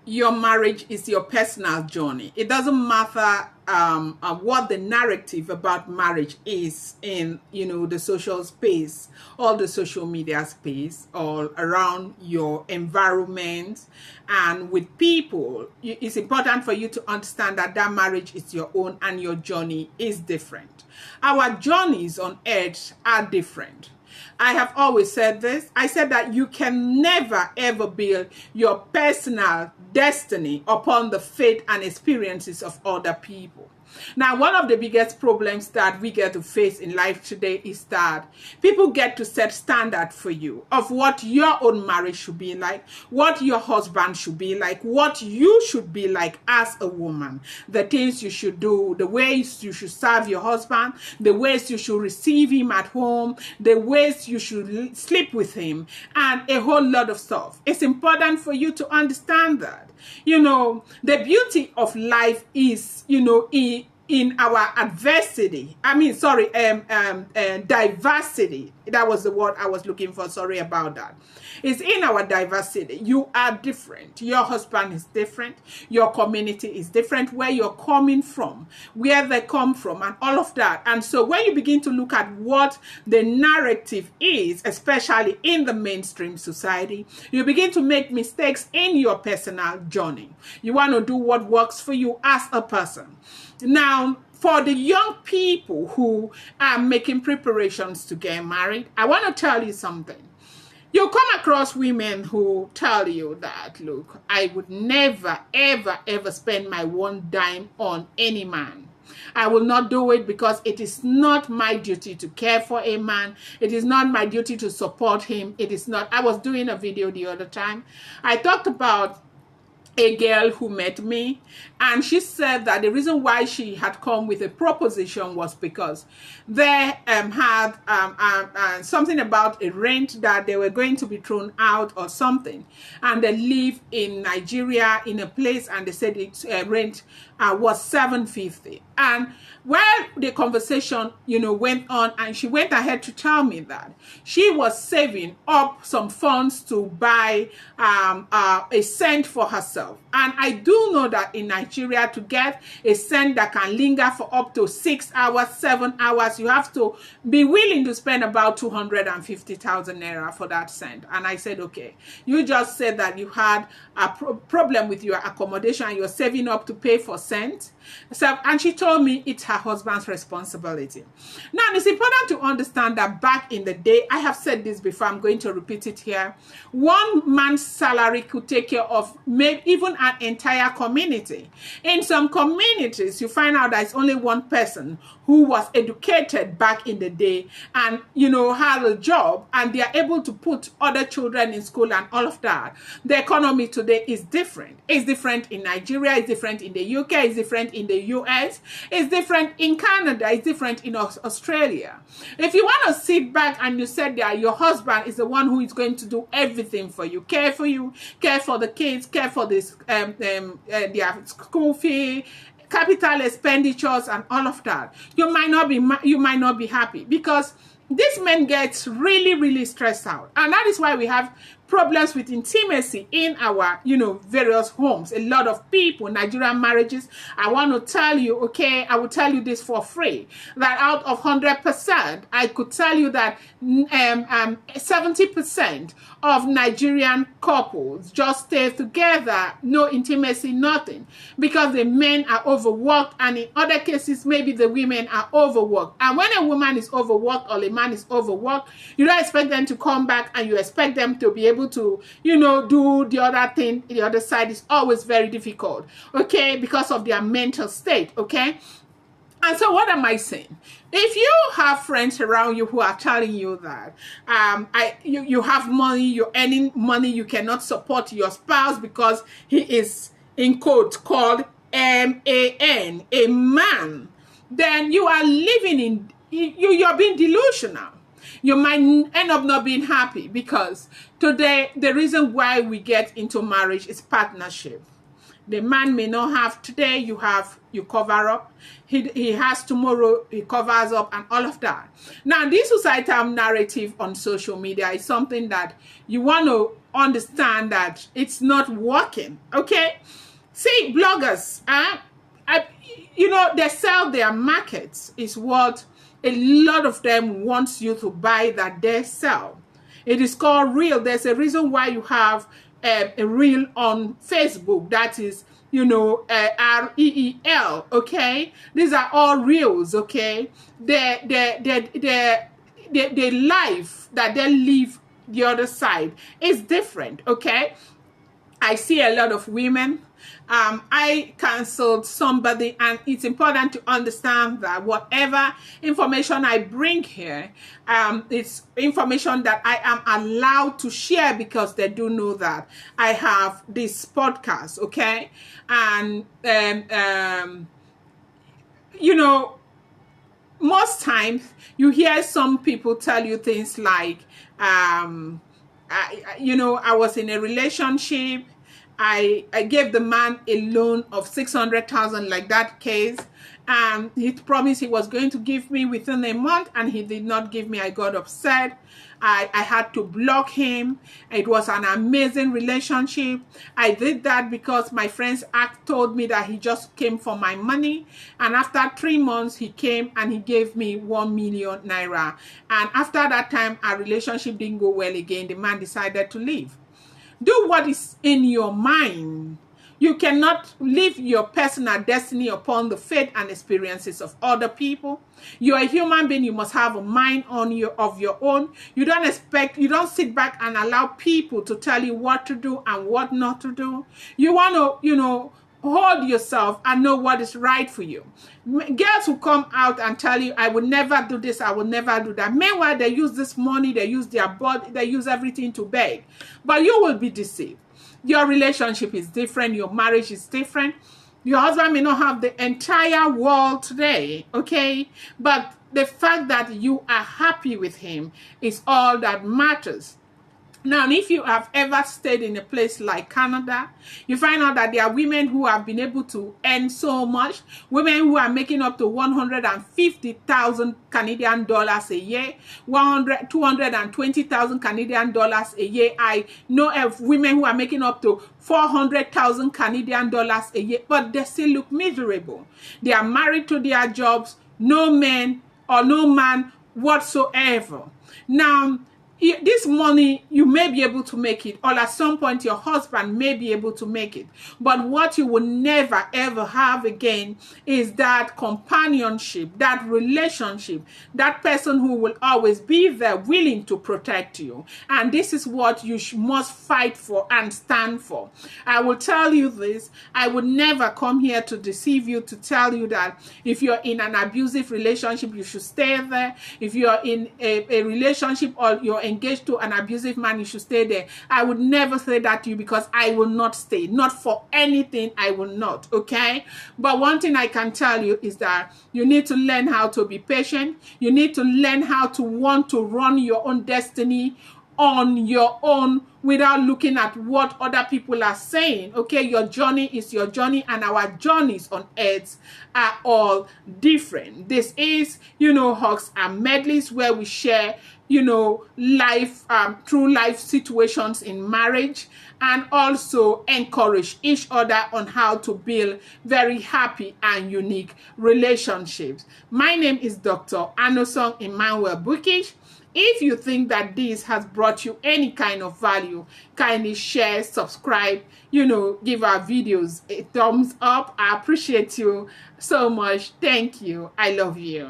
your marriage is your personal journey. It doesn't matter what the narrative about marriage is in, the social space or the social media space or around your environment and with people. It's important for you to understand that that marriage is your own and your journey is different. Our journeys on earth are different. I have always said this. I said that you can never ever build your personal destiny upon the faith and experiences of other people. Now, one of the biggest problems that we get to face in life today is that people get to set standard for you of what your own marriage should be like, what your husband should be like, what you should be like as a woman, the things you should do, the ways you should serve your husband, the ways you should receive him at home, the ways you should sleep with him, and a whole lot of stuff. It's important for you to understand that. The beauty of life is, in our diversity. That was the word I was looking for. Sorry about that. It's in our diversity. You are different. Your husband is different. Your community is different. Where you're coming from, where they come from, and all of that. And so when you begin to look at what the narrative is, especially in the mainstream society, you begin to make mistakes in your personal journey. You want to do what works for you as a person. Now, for the young people who are making preparations to get married, I want to tell you something. You'll come across women who tell you that, look, I would never, ever, ever spend my one dime on any man. I will not do it because it is not my duty to care for a man. It is not my duty to support him. It is not. I was doing a video the other time. I talked about a girl who met me, and she said that the reason why she had come with a proposition was because they had something about a rent that they were going to be thrown out or something, and they live in Nigeria in a place, and they said its rent was $750. And while the conversation went on, and she went ahead to tell me that she was saving up some funds to buy a scent for herself. And I do know that in Nigeria, to get a scent that can linger for up to 6 hours, 7 hours, you have to be willing to spend about 250,000 naira for that scent. And I said, okay, you just said that you had a problem with your accommodation and you're saving up to pay for scent. So, and she told me it's her husband's responsibility. Now, it's important to understand that back in the day, I have said this before, I'm going to repeat it here. One man's salary could take care of maybe even an entire community. In some communities, you find out that it's only one person who was educated back in the day and, had a job, and they are able to put other children in school and all of that. The economy today is different. It's different in Nigeria, it's different in the UK, it's different in the US, it's different in Canada, it's different in Australia. If you want to sit back and you said that your husband is the one who is going to do everything for you, care for the kids, care for this their school fee, capital expenditures, and all of that, you might not be happy, because these men get really, really stressed out. And that is why we have problems with intimacy in our, various homes. A lot of people, Nigerian marriages, I want to tell you, okay, I will tell you this for free, that out of 100%, I could tell you that 70% of Nigerian couples just stay together, no intimacy, nothing, because the men are overworked, and in other cases, maybe the women are overworked. And when a woman is overworked or a man is overworked, you don't expect them to come back, and you expect them to be able to, do the other thing. The other side is always very difficult, okay, because of their mental state, okay? And so what am I saying? If you have friends around you who are telling you that you have money, you're earning money, you cannot support your spouse because he is, in quotes, called M-A-N, a man, then you are living in, you're being delusional. You might end up not being happy, because today the reason why we get into marriage is partnership. The man may not have today, you cover up. He has tomorrow, he covers up, and all of that. Now, this societal narrative on social media is something that you want to understand that it's not working. Okay, see, bloggers, they sell their markets is what a lot of them wants you to buy that they sell. It is called reel. There's a reason why you have a reel on Facebook. That is, REEL. Okay, these are all reels. Okay, the life that they live the other side is different. Okay, I see a lot of women. I canceled somebody, and it's important to understand that whatever information I bring here, it's information that I am allowed to share because they do know that I have this podcast, okay? And, most times you hear some people tell you things like, I was in a relationship. I gave the man a loan of 600,000, like that case. He promised he was going to give me within a month, and he did not give me. I got upset. I had to block him. It was an amazing relationship. I did that because my friends told me that he just came for my money. And after 3 months, he came and he gave me 1 million naira. And after that time, our relationship didn't go well again. The man decided to leave. Do what is in your mind. You cannot live your personal destiny upon the faith and experiences of other people. You're a human being. You must have a mind of your own. You don't sit back and allow people to tell you what to do and what not to do. You want to, hold yourself and know what is right for you. Girls who come out and tell you, I will never do this, I will never do that. Meanwhile, they use this money, they use their body, they use everything to beg. But you will be deceived. Your relationship is different. Your marriage is different. Your husband may not have the entire world today, okay? But the fact that you are happy with him is all that matters. Now, if you have ever stayed in a place like Canada, you find out that there are women who have been able to earn so much, women who are making up to 150,000 Canadian dollars a year, 220,000 Canadian dollars a year. I know of women who are making up to 400,000 Canadian dollars a year, but they still look miserable. They are married to their jobs, no man or no man whatsoever. Now, this money, you may be able to make it, or at some point your husband may be able to make it. But what you will never ever have again is that companionship, that relationship, that person who will always be there willing to protect you. And this is what you must fight for and stand for. I will tell you this, I would never come here to deceive you, to tell you that if you're in an abusive relationship, you should stay there. If you're in a relationship or you're engaged to an abusive man, you should stay there. I would never say that to you because I will not stay. Not for anything, I will not, okay? But one thing I can tell you is that you need to learn how to be patient. You need to learn how to want to run your own destiny on your own without looking at what other people are saying, okay? Your journey is your journey, and our journeys on earth are all different. This is, Hugs and Medleys, where we share, life, true life situations in marriage, and also encourage each other on how to build very happy and unique relationships. My name is Dr. Anosong Emmanuel Bukish. If you think that this has brought you any kind of value, kindly share, subscribe, give our videos a thumbs up. I appreciate you so much. Thank you. I love you.